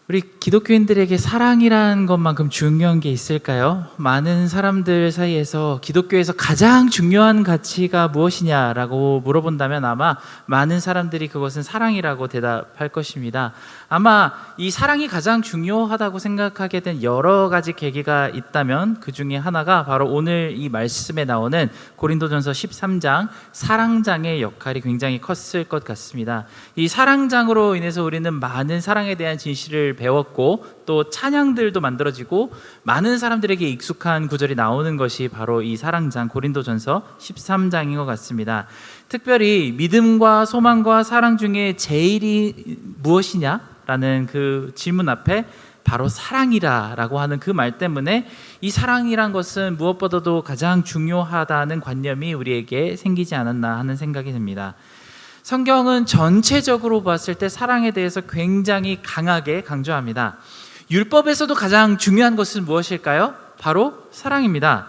우리 기독교인들에게 사랑이라는 것만큼 중요한 게 있을까요? 많은 사람들 사이에서 기독교에서 가장 중요한 가치가 무엇이냐라고 물어본다면 아마 많은 사람들이 그것은 사랑이라고 대답할 것입니다. 아마 이 사랑이 가장 중요하다고 생각하게 된 여러 가지 계기가 있다면 그 중에 하나가 바로 오늘 이 말씀에 나오는 고린도전서 13장 사랑장의 역할이 굉장히 컸을 것 같습니다. 이 사랑장으로 인해서 우리는 많은 사랑에 대한 진실을 배웠고 또 찬양들도 만들어지고 많은 사람들에게 익숙한 구절이 나오는 것이 바로 이 사랑장 고린도전서 13장인 것 같습니다. 특별히 믿음과 소망과 사랑 중에 제일이 무엇이냐라는 그 질문 앞에 바로 사랑이라고 하는 그 말 때문에 이 사랑이란 것은 무엇보다도 가장 중요하다는 관념이 우리에게 생기지 않았나 하는 생각이 듭니다. 성경은 전체적으로 봤을 때 사랑에 대해서 굉장히 강하게 강조합니다. 율법에서도 가장 중요한 것은 무엇일까요? 바로 사랑입니다.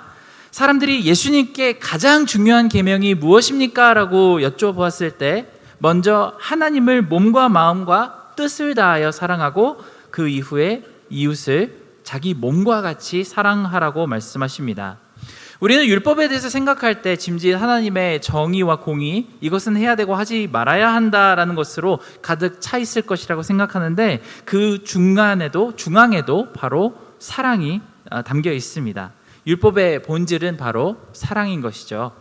사람들이 예수님께 가장 중요한 계명이 무엇입니까? 라고 여쭤보았을 때 먼저 하나님을 몸과 마음과 뜻을 다하여 사랑하고 그 이후에 이웃을 자기 몸과 같이 사랑하라고 말씀하십니다. 우리는 율법에 대해서 생각할 때 짐짓 하나님의 정의와 공의, 이것은 해야 되고 하지 말아야 한다라는 것으로 가득 차 있을 것이라고 생각하는데 그 중앙에도 바로 사랑이 담겨 있습니다. 율법의 본질은 바로 사랑인 것이죠.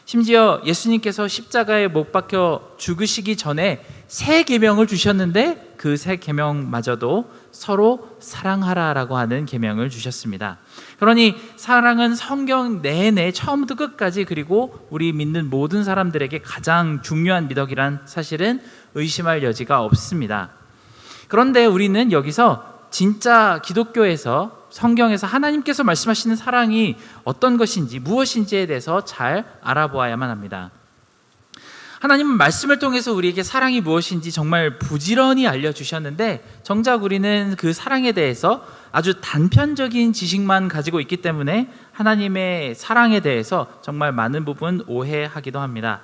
심지어 예수님께서 십자가에 못 박혀 죽으시기 전에 새 계명을 주셨는데 그 새 계명마저도 서로 사랑하라라고 하는 계명을 주셨습니다. 그러니 사랑은 성경 내내 처음부터 끝까지 그리고 우리 믿는 모든 사람들에게 가장 중요한 미덕이란 사실은 의심할 여지가 없습니다. 그런데 우리는 여기서 진짜 기독교에서 성경에서 하나님께서 말씀하시는 사랑이 어떤 것인지 무엇인지에 대해서 잘 알아보아야만 합니다. 하나님은 말씀을 통해서 우리에게 사랑이 무엇인지 정말 부지런히 알려주셨는데 정작 우리는 그 사랑에 대해서 아주 단편적인 지식만 가지고 있기 때문에 하나님의 사랑에 대해서 정말 많은 부분 오해하기도 합니다.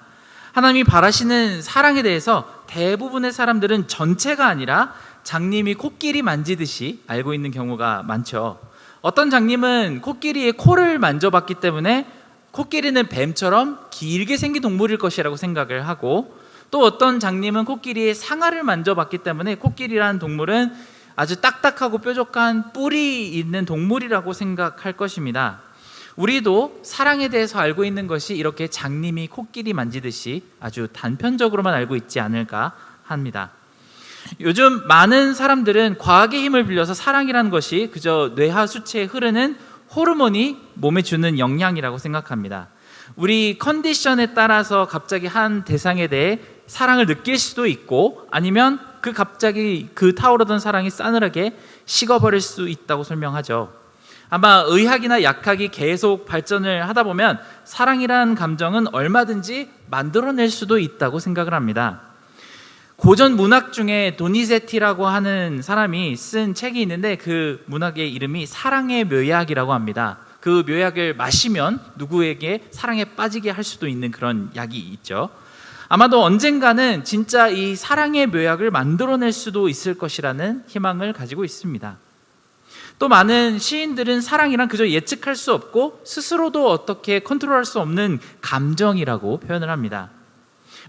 하나님이 바라시는 사랑에 대해서 대부분의 사람들은 전체가 아니라 장님이 코끼리 만지듯이 알고 있는 경우가 많죠. 어떤 장님은 코끼리의 코를 만져봤기 때문에 코끼리는 뱀처럼 길게 생긴 동물일 것이라고 생각을 하고 또 어떤 장님은 코끼리의 상아를 만져봤기 때문에 코끼리라는 동물은 아주 딱딱하고 뾰족한 뿔이 있는 동물이라고 생각할 것입니다. 우리도 사랑에 대해서 알고 있는 것이 이렇게 장님이 코끼리 만지듯이 아주 단편적으로만 알고 있지 않을까 합니다. 요즘 많은 사람들은 과학의 힘을 빌려서 사랑이라는 것이 그저 뇌하 수체에 흐르는 호르몬이 몸에 주는 영향이라고 생각합니다. 우리 컨디션에 따라서 갑자기 한 대상에 대해 사랑을 느낄 수도 있고 아니면 갑자기 그 타오르던 사랑이 싸늘하게 식어버릴 수 있다고 설명하죠. 아마 의학이나 약학이 계속 발전을 하다 보면 사랑이라는 감정은 얼마든지 만들어낼 수도 있다고 생각을 합니다. 고전 문학 중에 도니제티라고 하는 사람이 쓴 책이 있는데 그 문학의 이름이 사랑의 묘약이라고 합니다. 그 묘약을 마시면 누구에게 사랑에 빠지게 할 수도 있는 그런 약이 있죠. 아마도 언젠가는 진짜 이 사랑의 묘약을 만들어낼 수도 있을 것이라는 희망을 가지고 있습니다. 또 많은 시인들은 사랑이란 그저 예측할 수 없고 스스로도 어떻게 컨트롤할 수 없는 감정이라고 표현을 합니다.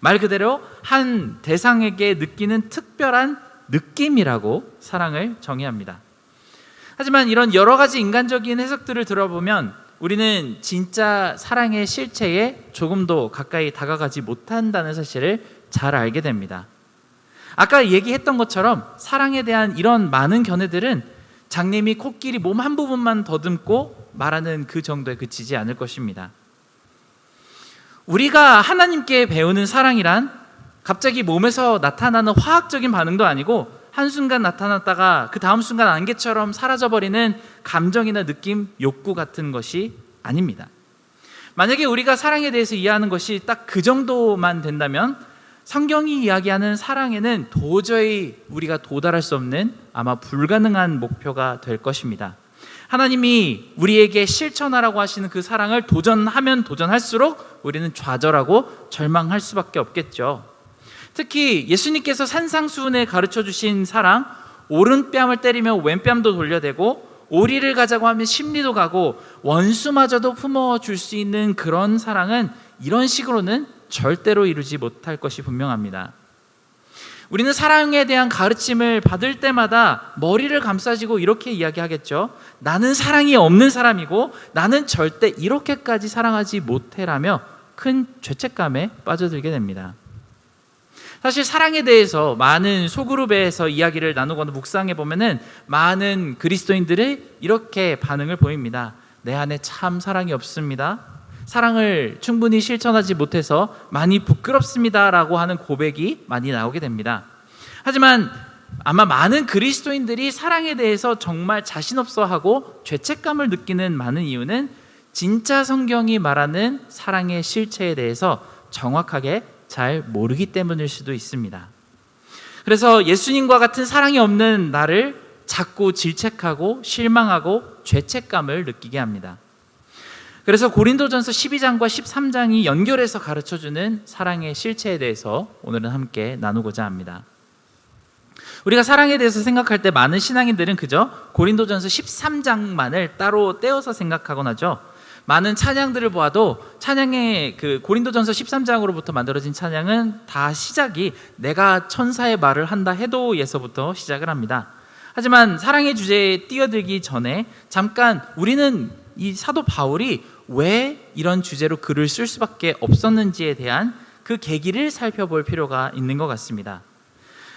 말 그대로 한 대상에게 느끼는 특별한 느낌이라고 사랑을 정의합니다. 하지만 이런 여러 가지 인간적인 해석들을 들어보면 우리는 진짜 사랑의 실체에 조금도 가까이 다가가지 못한다는 사실을 잘 알게 됩니다. 아까 얘기했던 것처럼 사랑에 대한 이런 많은 견해들은 장님이 코끼리 몸 한 부분만 더듬고 말하는 그 정도에 그치지 않을 것입니다. 우리가 하나님께 배우는 사랑이란 갑자기 몸에서 나타나는 화학적인 반응도 아니고 한순간 나타났다가 그 다음 순간 안개처럼 사라져버리는 감정이나 느낌, 욕구 같은 것이 아닙니다. 만약에 우리가 사랑에 대해서 이해하는 것이 딱 그 정도만 된다면 성경이 이야기하는 사랑에는 도저히 우리가 도달할 수 없는 아마 불가능한 목표가 될 것입니다. 하나님이 우리에게 실천하라고 하시는 그 사랑을 도전하면 도전할수록 우리는 좌절하고 절망할 수밖에 없겠죠. 특히 예수님께서 산상수훈에 가르쳐 주신 사랑, 오른뺨을 때리면 왼뺨도 돌려대고 오리를 가자고 하면 심리도 가고 원수마저도 품어줄 수 있는 그런 사랑은 이런 식으로는 절대로 이루지 못할 것이 분명합니다. 우리는 사랑에 대한 가르침을 받을 때마다 머리를 감싸지고 이렇게 이야기하겠죠. 나는 사랑이 없는 사람이고 나는 절대 이렇게까지 사랑하지 못해라며 큰 죄책감에 빠져들게 됩니다. 사실 사랑에 대해서 많은 소그룹에서 이야기를 나누거나 묵상해 보면은 많은 그리스도인들이 이렇게 반응을 보입니다. 내 안에 참 사랑이 없습니다. 사랑을 충분히 실천하지 못해서 많이 부끄럽습니다라고 하는 고백이 많이 나오게 됩니다. 하지만 아마 많은 그리스도인들이 사랑에 대해서 정말 자신 없어하고 죄책감을 느끼는 많은 이유는 진짜 성경이 말하는 사랑의 실체에 대해서 정확하게 잘 모르기 때문일 수도 있습니다. 그래서 예수님과 같은 사랑이 없는 나를 자꾸 질책하고 실망하고 죄책감을 느끼게 합니다. 그래서 고린도전서 12장과 13장이 연결해서 가르쳐주는 사랑의 실체에 대해서 오늘은 함께 나누고자 합니다. 우리가 사랑에 대해서 생각할 때 많은 신앙인들은 그저 고린도전서 13장만을 따로 떼어서 생각하곤 하죠. 많은 찬양들을 보아도 찬양의 고린도전서 13장으로부터 만들어진 찬양은 다 시작이 내가 천사의 말을 한다 해도에서부터 시작을 합니다. 하지만 사랑의 주제에 뛰어들기 전에 잠깐 우리는 이 사도 바울이 왜 이런 주제로 글을 쓸 수밖에 없었는지에 대한 그 계기를 살펴볼 필요가 있는 것 같습니다.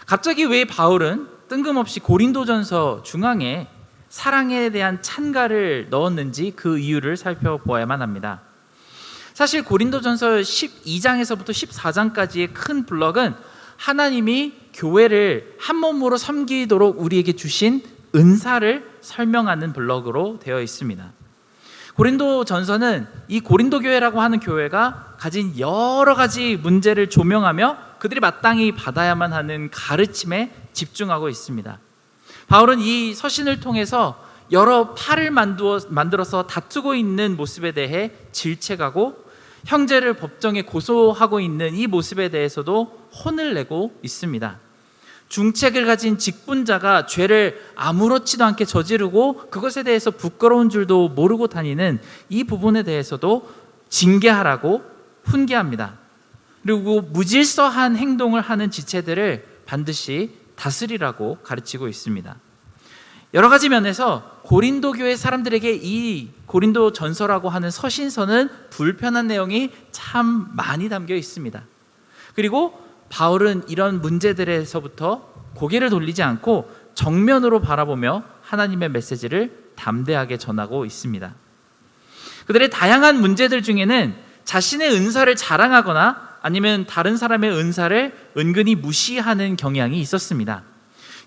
갑자기 왜 바울은 뜬금없이 고린도전서 중앙에 사랑에 대한 찬가를 넣었는지 그 이유를 살펴보아야만 합니다. 사실 고린도전서 12장에서부터 14장까지의 큰 블록은 하나님이 교회를 한 몸으로 섬기도록 우리에게 주신 은사를 설명하는 블록으로 되어 있습니다. 고린도전서는 이 고린도 교회라고 하는 교회가 가진 여러 가지 문제를 조명하며 그들이 마땅히 받아야만 하는 가르침에 집중하고 있습니다. 바울은 이 서신을 통해서 여러 팔을 만들어서 다투고 있는 모습에 대해 질책하고 형제를 법정에 고소하고 있는 이 모습에 대해서도 혼을 내고 있습니다. 중책을 가진 직분자가 죄를 아무렇지도 않게 저지르고 그것에 대해서 부끄러운 줄도 모르고 다니는 이 부분에 대해서도 징계하라고 훈계합니다. 그리고 무질서한 행동을 하는 지체들을 반드시 다스리라고 가르치고 있습니다. 여러 가지 면에서 고린도 교회 사람들에게 이 고린도 전서라고 하는 서신서는 불편한 내용이 참 많이 담겨 있습니다. 그리고 바울은 이런 문제들에서부터 고개를 돌리지 않고 정면으로 바라보며 하나님의 메시지를 담대하게 전하고 있습니다. 그들의 다양한 문제들 중에는 자신의 은사를 자랑하거나 아니면 다른 사람의 은사를 은근히 무시하는 경향이 있었습니다.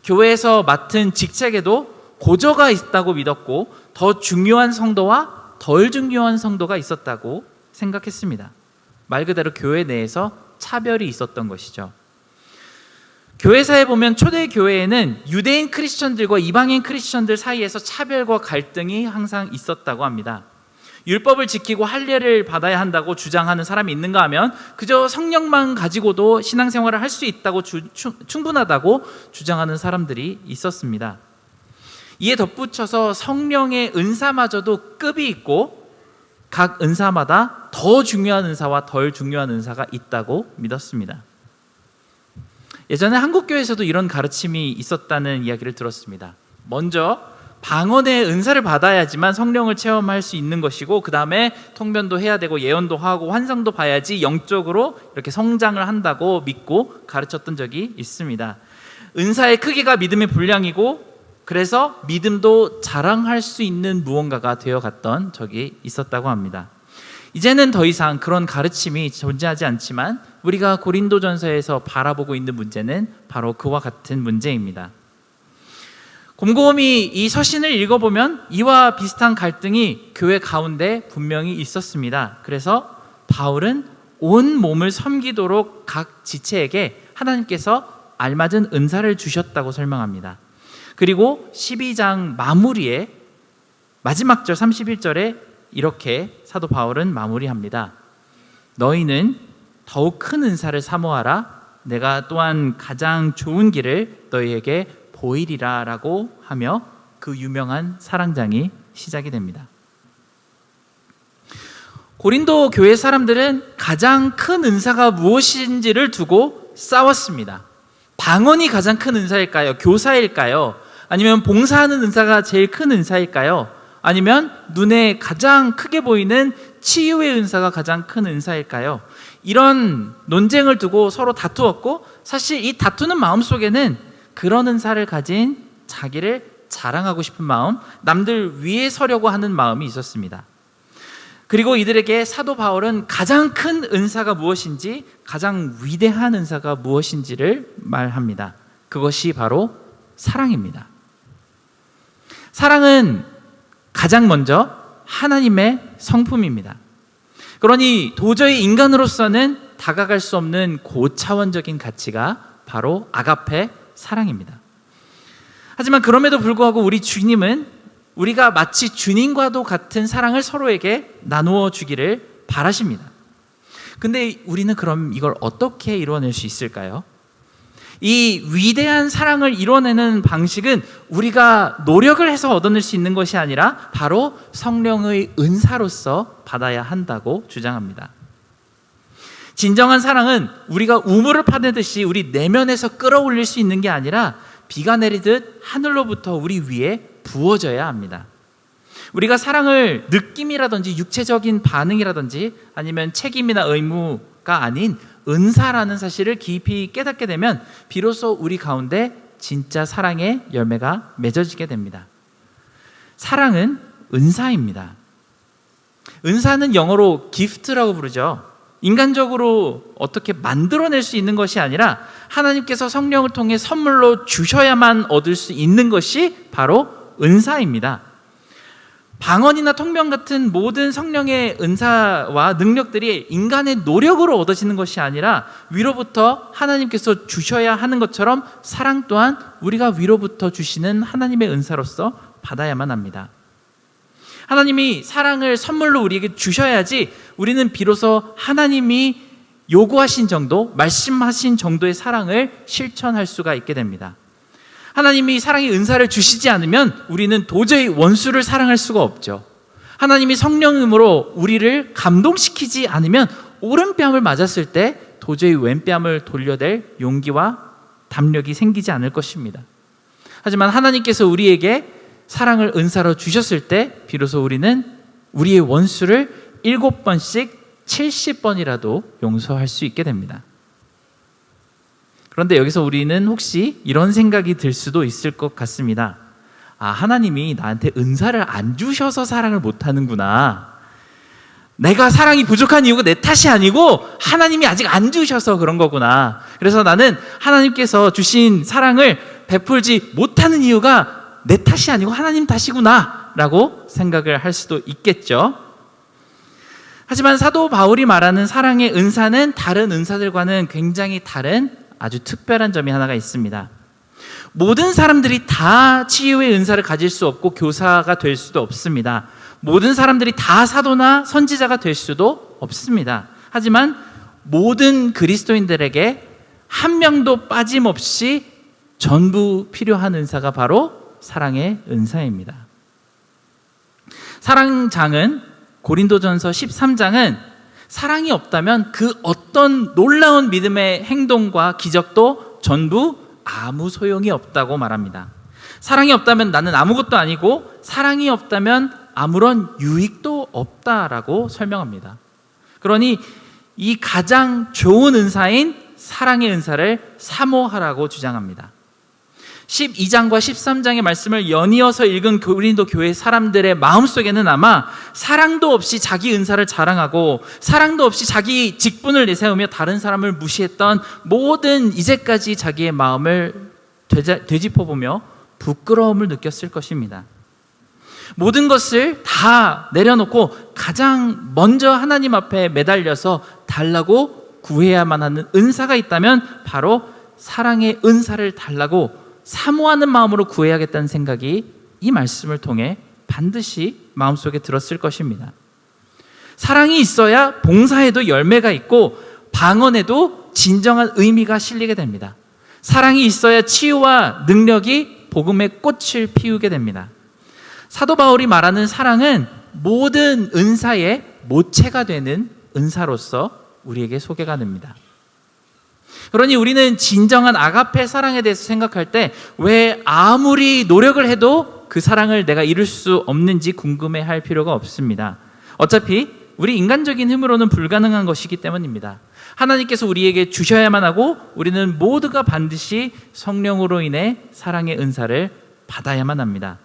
교회에서 맡은 직책에도 고저가 있다고 믿었고 더 중요한 성도와 덜 중요한 성도가 있었다고 생각했습니다. 말 그대로 교회 내에서 차별이 있었던 것이죠. 교회사에 보면 초대 교회에는 유대인 크리스천들과 이방인 크리스천들 사이에서 차별과 갈등이 항상 있었다고 합니다. 율법을 지키고 할례를 받아야 한다고 주장하는 사람이 있는가 하면 그저 성령만 가지고도 신앙생활을 할 수 있다고 충분하다고 주장하는 사람들이 있었습니다. 이에 덧붙여서 성령의 은사마저도 급이 있고 각 은사마다 더 중요한 은사와 덜 중요한 은사가 있다고 믿었습니다. 예전에 한국교회에서도 이런 가르침이 있었다는 이야기를 들었습니다. 먼저 방언의 은사를 받아야지만 성령을 체험할 수 있는 것이고 그 다음에 통변도 해야 되고 예언도 하고 환상도 봐야지 영적으로 이렇게 성장을 한다고 믿고 가르쳤던 적이 있습니다. 은사의 크기가 믿음의 분량이고 그래서 믿음도 자랑할 수 있는 무언가가 되어갔던 적이 있었다고 합니다. 이제는 더 이상 그런 가르침이 존재하지 않지만 우리가 고린도전서에서 바라보고 있는 문제는 바로 그와 같은 문제입니다. 곰곰이 이 서신을 읽어보면 이와 비슷한 갈등이 교회 가운데 분명히 있었습니다. 그래서 바울은 온 몸을 섬기도록 각 지체에게 하나님께서 알맞은 은사를 주셨다고 설명합니다. 그리고 12장 마무리에 마지막 절 31절에 이렇게 사도 바울은 마무리합니다. 너희는 더욱 큰 은사를 사모하라. 내가 또한 가장 좋은 길을 너희에게 보이리라 라고 하며 그 유명한 사랑장이 시작이 됩니다. 고린도 교회 사람들은 가장 큰 은사가 무엇인지를 두고 싸웠습니다. 방언이 가장 큰 은사일까요? 교사일까요? 아니면 봉사하는 은사가 제일 큰 은사일까요? 아니면 눈에 가장 크게 보이는 치유의 은사가 가장 큰 은사일까요? 이런 논쟁을 두고 서로 다투었고, 사실 이 다투는 마음속에는 그런 은사를 가진 자기를 자랑하고 싶은 마음, 남들 위에 서려고 하는 마음이 있었습니다. 그리고 이들에게 사도 바울은 가장 큰 은사가 무엇인지, 가장 위대한 은사가 무엇인지를 말합니다. 그것이 바로 사랑입니다. 사랑은 가장 먼저 하나님의 성품입니다. 그러니 도저히 인간으로서는 다가갈 수 없는 고차원적인 가치가 바로 아가페 사랑입니다. 하지만 그럼에도 불구하고 우리 주님은 우리가 마치 주님과도 같은 사랑을 서로에게 나누어 주기를 바라십니다. 근데 우리는 그럼 이걸 어떻게 이루어낼 수 있을까요? 이 위대한 사랑을 이뤄내는 방식은 우리가 노력을 해서 얻어낼 수 있는 것이 아니라 바로 성령의 은사로서 받아야 한다고 주장합니다. 진정한 사랑은 우리가 우물을 파내듯이 우리 내면에서 끌어올릴 수 있는 게 아니라 비가 내리듯 하늘로부터 우리 위에 부어져야 합니다. 우리가 사랑을 느낌이라든지 육체적인 반응이라든지 아니면 책임이나 의무가 아닌 은사라는 사실을 깊이 깨닫게 되면 비로소 우리 가운데 진짜 사랑의 열매가 맺어지게 됩니다. 사랑은 은사입니다. 은사는 영어로 gift라고 부르죠. 인간적으로 어떻게 만들어낼 수 있는 것이 아니라 하나님께서 성령을 통해 선물로 주셔야만 얻을 수 있는 것이 바로 은사입니다. 방언이나 통변 같은 모든 성령의 은사와 능력들이 인간의 노력으로 얻어지는 것이 아니라 위로부터 하나님께서 주셔야 하는 것처럼 사랑 또한 우리가 위로부터 주시는 하나님의 은사로서 받아야만 합니다. 하나님이 사랑을 선물로 우리에게 주셔야지 우리는 비로소 하나님이 요구하신 정도, 말씀하신 정도의 사랑을 실천할 수가 있게 됩니다. 하나님이 사랑의 은사를 주시지 않으면 우리는 도저히 원수를 사랑할 수가 없죠. 하나님이 성령으로 우리를 감동시키지 않으면 오른뺨을 맞았을 때 도저히 왼뺨을 돌려댈 용기와 담력이 생기지 않을 것입니다. 하지만 하나님께서 우리에게 사랑을 은사로 주셨을 때 비로소 우리는 우리의 원수를 7번씩 70번이라도 용서할 수 있게 됩니다. 그런데 여기서 우리는 혹시 이런 생각이 들 수도 있을 것 같습니다. 아, 하나님이 나한테 은사를 안 주셔서 사랑을 못하는구나. 내가 사랑이 부족한 이유가 내 탓이 아니고 하나님이 아직 안 주셔서 그런 거구나. 그래서 나는 하나님께서 주신 사랑을 베풀지 못하는 이유가 내 탓이 아니고 하나님 탓이구나 라고 생각을 할 수도 있겠죠. 하지만 사도 바울이 말하는 사랑의 은사는 다른 은사들과는 굉장히 다른 아주 특별한 점이 하나가 있습니다. 모든 사람들이 다 치유의 은사를 가질 수 없고 교사가 될 수도 없습니다. 모든 사람들이 다 사도나 선지자가 될 수도 없습니다. 하지만 모든 그리스도인들에게 한 명도 빠짐없이 전부 필요한 은사가 바로 사랑의 은사입니다. 사랑장은 고린도전서 13장은 사랑이 없다면 그 어떤 놀라운 믿음의 행동과 기적도 전부 아무 소용이 없다고 말합니다. 사랑이 없다면 나는 아무것도 아니고 사랑이 없다면 아무런 유익도 없다라고 설명합니다. 그러니 이 가장 좋은 은사인 사랑의 은사를 사모하라고 주장합니다. 12장과 13장의 말씀을 연이어서 읽은 고린도 교회 사람들의 마음속에는 아마 사랑도 없이 자기 은사를 자랑하고 사랑도 없이 자기 직분을 내세우며 다른 사람을 무시했던 모든 이제까지 자기의 마음을 되짚어보며 부끄러움을 느꼈을 것입니다. 모든 것을 다 내려놓고 가장 먼저 하나님 앞에 매달려서 달라고 구해야만 하는 은사가 있다면 바로 사랑의 은사를 달라고 사모하는 마음으로 구해야겠다는 생각이 이 말씀을 통해 반드시 마음속에 들었을 것입니다. 사랑이 있어야 봉사에도 열매가 있고 방언에도 진정한 의미가 실리게 됩니다. 사랑이 있어야 치유와 능력이 복음의 꽃을 피우게 됩니다. 사도 바울이 말하는 사랑은 모든 은사의 모체가 되는 은사로서 우리에게 소개가 됩니다. 그러니 우리는 진정한 아가페 사랑에 대해서 생각할 때 왜 아무리 노력을 해도 그 사랑을 내가 이룰 수 없는지 궁금해할 필요가 없습니다. 어차피 우리 인간적인 힘으로는 불가능한 것이기 때문입니다. 하나님께서 우리에게 주셔야만 하고 우리는 모두가 반드시 성령으로 인해 사랑의 은사를 받아야만 합니다.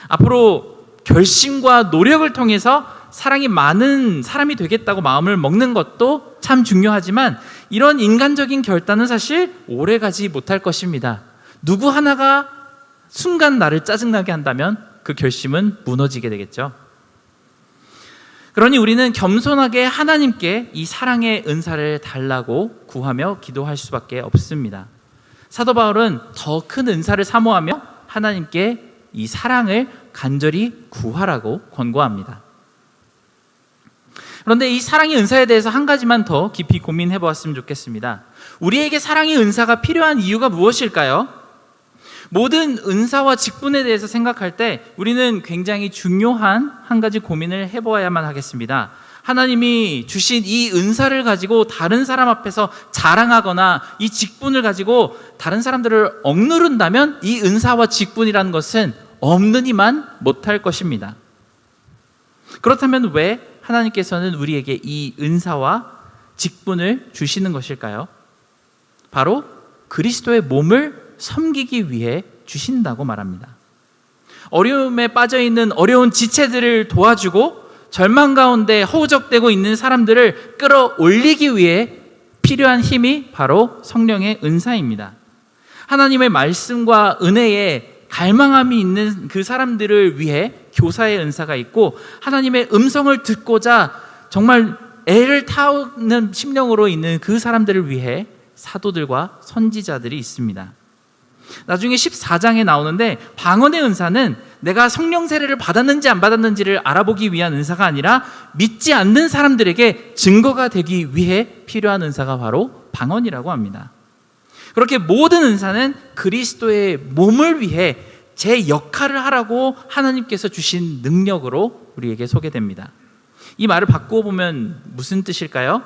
앞으로 결심과 노력을 통해서 사랑이 많은 사람이 되겠다고 마음을 먹는 것도 참 중요하지만 이런 인간적인 결단은 사실 오래가지 못할 것입니다. 누구 하나가 순간 나를 짜증나게 한다면 그 결심은 무너지게 되겠죠. 그러니 우리는 겸손하게 하나님께 이 사랑의 은사를 달라고 구하며 기도할 수밖에 없습니다. 사도 바울은 더 큰 은사를 사모하며 하나님께 이 사랑을 간절히 구하라고 권고합니다. 그런데 이 사랑의 은사에 대해서 한 가지만 더 깊이 고민해 보았으면 좋겠습니다. 우리에게 사랑의 은사가 필요한 이유가 무엇일까요? 모든 은사와 직분에 대해서 생각할 때 우리는 굉장히 중요한 한 가지 고민을 해보아야만 하겠습니다. 하나님이 주신 이 은사를 가지고 다른 사람 앞에서 자랑하거나 이 직분을 가지고 다른 사람들을 억누른다면 이 은사와 직분이라는 것은 없느니만 못할 것입니다. 그렇다면 왜 하나님께서는 우리에게 이 은사와 직분을 주시는 것일까요? 바로 그리스도의 몸을 섬기기 위해 주신다고 말합니다. 어려움에 빠져있는 어려운 지체들을 도와주고 절망 가운데 허우적대고 있는 사람들을 끌어올리기 위해 필요한 힘이 바로 성령의 은사입니다. 하나님의 말씀과 은혜에 갈망함이 있는 그 사람들을 위해 교사의 은사가 있고 하나님의 음성을 듣고자 정말 애를 타는 심령으로 있는 그 사람들을 위해 사도들과 선지자들이 있습니다. 나중에 14장에 나오는데 방언의 은사는 내가 성령 세례를 받았는지 안 받았는지를 알아보기 위한 은사가 아니라 믿지 않는 사람들에게 증거가 되기 위해 필요한 은사가 바로 방언이라고 합니다. 그렇게 모든 은사는 그리스도의 몸을 위해 제 역할을 하라고 하나님께서 주신 능력으로 우리에게 소개됩니다. 이 말을 바꾸어 보면 무슨 뜻일까요?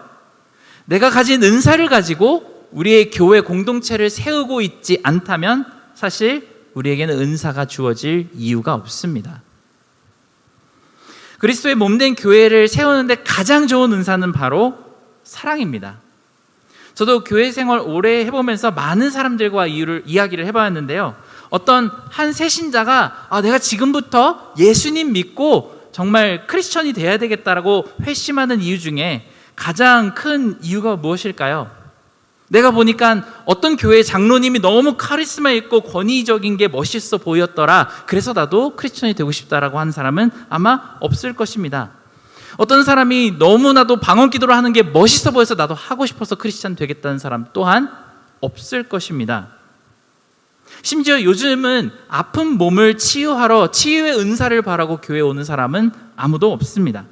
내가 가진 은사를 가지고 우리의 교회 공동체를 세우고 있지 않다면 사실 우리에게는 은사가 주어질 이유가 없습니다. 그리스도의 몸된 교회를 세우는데 가장 좋은 은사는 바로 사랑입니다. 저도 교회 생활 오래 해보면서 많은 사람들과 이야기를 해봤는데요. 어떤 한 새신자가 내가 지금부터 예수님 믿고 정말 크리스천이 돼야 되겠다라고 회심하는 이유 중에 가장 큰 이유가 무엇일까요? 내가 보니까 어떤 교회 장로님이 너무 카리스마 있고 권위적인 게 멋있어 보였더라. 그래서 나도 크리스천이 되고 싶다라고 하는 사람은 아마 없을 것입니다. 어떤 사람이 너무나도 방언 기도를 하는 게 멋있어 보여서 나도 하고 싶어서 크리스천 되겠다는 사람 또한 없을 것입니다. 심지어 요즘은 아픈 몸을 치유하러 치유의 은사를 바라고 교회에 오는 사람은 아무도 없습니다.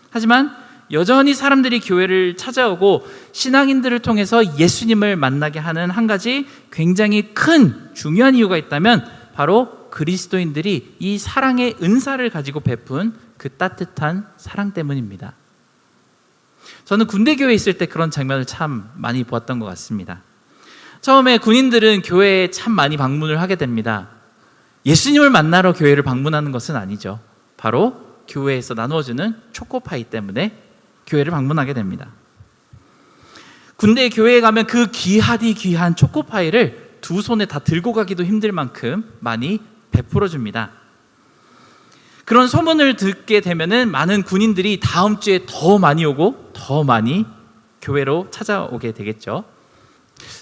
하지만 여전히 사람들이 교회를 찾아오고 신앙인들을 통해서 예수님을 만나게 하는 한 가지 굉장히 큰 중요한 이유가 있다면 바로 그리스도인들이 이 사랑의 은사를 가지고 베푼 그 따뜻한 사랑 때문입니다. 저는 군대 교회에 있을 때 그런 장면을 참 많이 보았던 것 같습니다. 처음에 군인들은 교회에 참 많이 방문을 하게 됩니다. 예수님을 만나러 교회를 방문하는 것은 아니죠. 바로 교회에서 나누어주는 초코파이 때문에 교회를 방문하게 됩니다. 군대 교회에 가면 그 귀하디 귀한 초코파이를 두 손에 다 들고 가기도 힘들 만큼 많이 베풀어 줍니다. 그런 소문을 듣게 되면은 많은 군인들이 다음 주에 더 많이 오고 더 많이 교회로 찾아오게 되겠죠.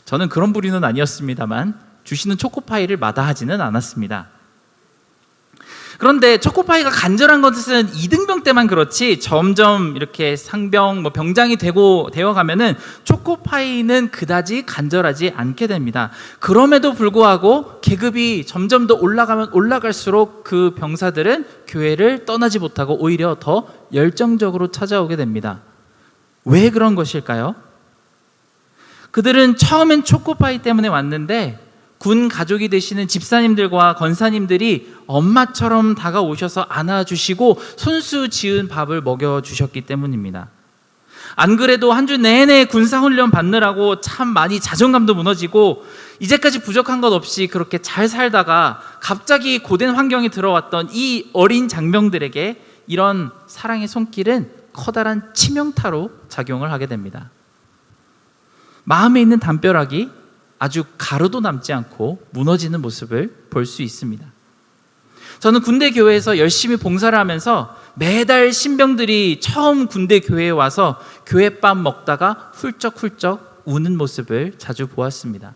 저는 그런 부류는 아니었습니다만 주시는 초코파이를 마다하지는 않았습니다. 그런데 초코파이가 간절한 것은 이등병 때만 그렇지 점점 이렇게 상병, 병장이 되어가면은 초코파이는 그다지 간절하지 않게 됩니다. 그럼에도 불구하고 계급이 점점 더 올라가면 올라갈수록 그 병사들은 교회를 떠나지 못하고 오히려 더 열정적으로 찾아오게 됩니다. 왜 그런 것일까요? 그들은 처음엔 초코파이 때문에 왔는데 군 가족이 되시는 집사님들과 권사님들이 엄마처럼 다가오셔서 안아주시고 손수 지은 밥을 먹여주셨기 때문입니다. 안 그래도 한 주 내내 군사훈련 받느라고 참 많이 자존감도 무너지고 이제까지 부족한 것 없이 그렇게 잘 살다가 갑자기 고된 환경에 들어왔던 이 어린 장병들에게 이런 사랑의 손길은 커다란 치명타로 작용을 하게 됩니다. 마음에 있는 담벼락이 아주 가루도 남지 않고 무너지는 모습을 볼 수 있습니다. 저는 군대 교회에서 열심히 봉사를 하면서 매달 신병들이 처음 군대 교회에 와서 교회밥 먹다가 훌쩍훌쩍 우는 모습을 자주 보았습니다.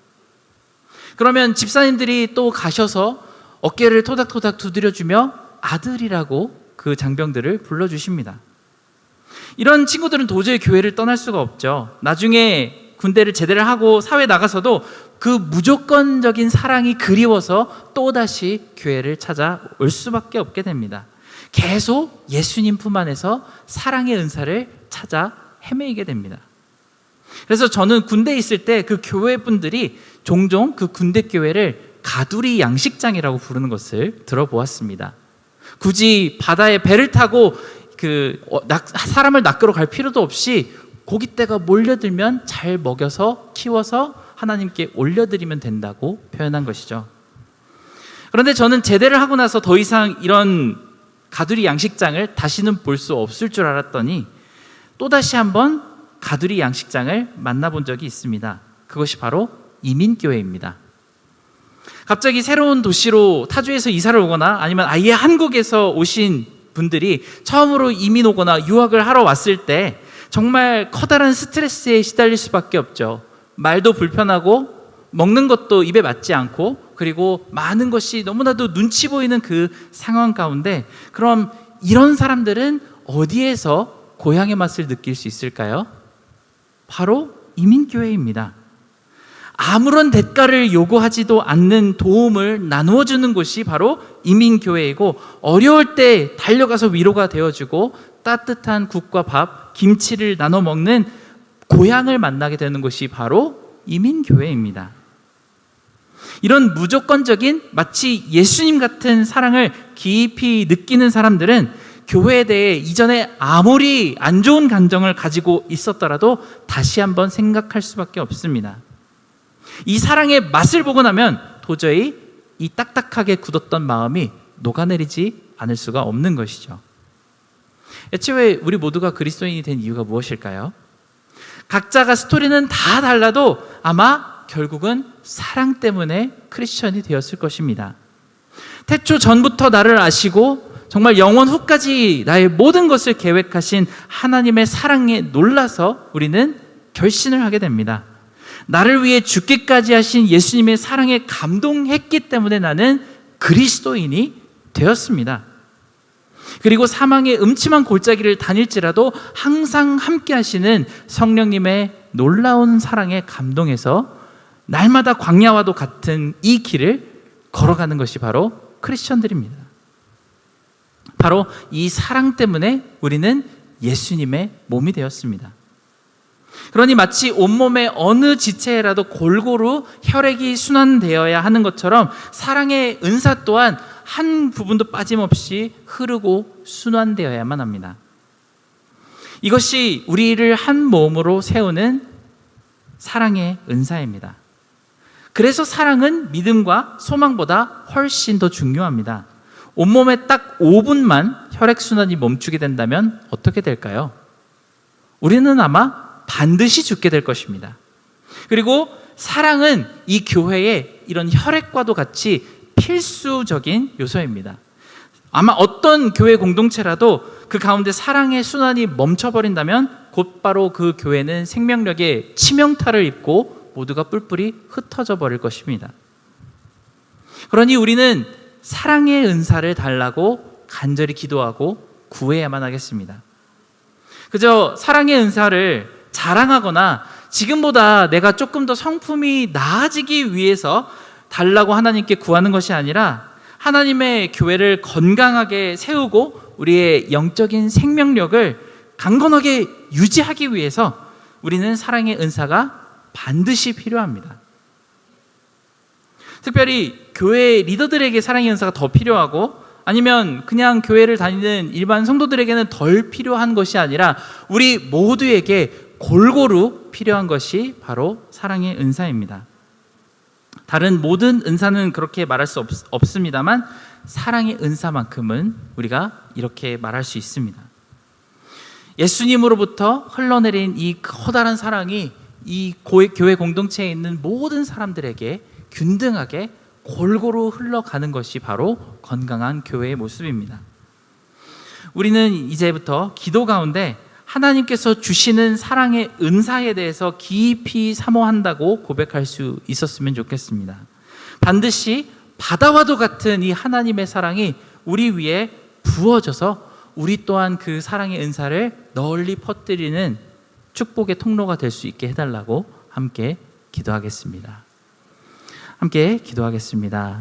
그러면 집사님들이 또 가셔서 어깨를 토닥토닥 두드려주며 아들이라고 그 장병들을 불러주십니다. 이런 친구들은 도저히 교회를 떠날 수가 없죠. 나중에 군대를 제대를 하고 사회에 나가서도 그 무조건적인 사랑이 그리워서 또다시 교회를 찾아올 수밖에 없게 됩니다. 계속 예수님 품 안에서 사랑의 은사를 찾아 헤매이게 됩니다. 그래서 저는 군대에 있을 때 그 교회 분들이 종종 그 군대 교회를 가두리 양식장이라고 부르는 것을 들어보았습니다. 굳이 바다에 배를 타고 사람을 낚으러 갈 필요도 없이 고깃대가 몰려들면 잘 먹여서 키워서 하나님께 올려드리면 된다고 표현한 것이죠. 그런데 저는 제대를 하고 나서 더 이상 이런 가두리 양식장을 다시는 볼 수 없을 줄 알았더니 또다시 한번 가두리 양식장을 만나본 적이 있습니다. 그것이 바로 이민교회입니다. 갑자기 새로운 도시로 타주에서 이사를 오거나 아니면 아예 한국에서 오신 분들이 처음으로 이민 오거나 유학을 하러 왔을 때 정말 커다란 스트레스에 시달릴 수밖에 없죠. 말도 불편하고 먹는 것도 입에 맞지 않고 그리고 많은 것이 너무나도 눈치 보이는 그 상황 가운데 그럼 이런 사람들은 어디에서 고향의 맛을 느낄 수 있을까요? 바로 이민교회입니다. 아무런 대가를 요구하지도 않는 도움을 나누어 주는 곳이 바로 이민교회이고 어려울 때 달려가서 위로가 되어주고 따뜻한 국과 밥, 김치를 나눠 먹는 고향을 만나게 되는 곳이 바로 이민교회입니다. 이런 무조건적인 마치 예수님 같은 사랑을 깊이 느끼는 사람들은 교회에 대해 이전에 아무리 안 좋은 감정을 가지고 있었더라도 다시 한번 생각할 수밖에 없습니다. 이 사랑의 맛을 보고 나면 도저히 이 딱딱하게 굳었던 마음이 녹아내리지 않을 수가 없는 것이죠. 애초에 우리 모두가 그리스도인이 된 이유가 무엇일까요? 각자가 스토리는 다 달라도 아마 결국은 사랑 때문에 크리스천이 되었을 것입니다. 태초 전부터 나를 아시고 정말 영원 후까지 나의 모든 것을 계획하신 하나님의 사랑에 놀라서 우리는 결신을 하게 됩니다. 나를 위해 죽기까지 하신 예수님의 사랑에 감동했기 때문에 나는 그리스도인이 되었습니다. 그리고 사망의 음침한 골짜기를 다닐지라도 항상 함께 하시는 성령님의 놀라운 사랑에 감동해서 날마다 광야와도 같은 이 길을 걸어가는 것이 바로 크리스천들입니다. 바로 이 사랑 때문에 우리는 예수님의 몸이 되었습니다. 그러니 마치 온몸의 어느 지체라도 골고루 혈액이 순환되어야 하는 것처럼 사랑의 은사 또한 한 부분도 빠짐없이 흐르고 순환되어야만 합니다. 이것이 우리를 한 몸으로 세우는 사랑의 은사입니다. 그래서 사랑은 믿음과 소망보다 훨씬 더 중요합니다. 온몸에 딱 5분만 혈액순환이 멈추게 된다면 어떻게 될까요? 우리는 아마 반드시 죽게 될 것입니다. 그리고 사랑은 이 교회의 이런 혈액과도 같이 필수적인 요소입니다. 아마 어떤 교회 공동체라도 그 가운데 사랑의 순환이 멈춰버린다면 곧바로 그 교회는 생명력에 치명타를 입고 모두가 뿔뿔이 흩어져 버릴 것입니다. 그러니 우리는 사랑의 은사를 달라고 간절히 기도하고 구해야만 하겠습니다. 그저 사랑의 은사를 자랑하거나 지금보다 내가 조금 더 성품이 나아지기 위해서 달라고 하나님께 구하는 것이 아니라 하나님의 교회를 건강하게 세우고 우리의 영적인 생명력을 강건하게 유지하기 위해서 우리는 사랑의 은사가 반드시 필요합니다. 특별히 교회 리더들에게 사랑의 은사가 더 필요하고, 아니면 그냥 교회를 다니는 일반 성도들에게는 덜 필요한 것이 아니라 우리 모두에게 골고루 필요한 것이 바로 사랑의 은사입니다. 다른 모든 은사는 그렇게 말할 수 없습니다만 사랑의 은사만큼은 우리가 이렇게 말할 수 있습니다. 예수님으로부터 흘러내린 이 커다란 사랑이 이 교회 공동체에 있는 모든 사람들에게 균등하게 골고루 흘러가는 것이 바로 건강한 교회의 모습입니다. 우리는 이제부터 기도 가운데 하나님께서 주시는 사랑의 은사에 대해서 깊이 사모한다고 고백할 수 있었으면 좋겠습니다. 반드시 바다와도 같은 이 하나님의 사랑이 우리 위에 부어져서 우리 또한 그 사랑의 은사를 널리 퍼뜨리는 축복의 통로가 될 수 있게 해달라고 함께 기도하겠습니다. 함께 기도하겠습니다.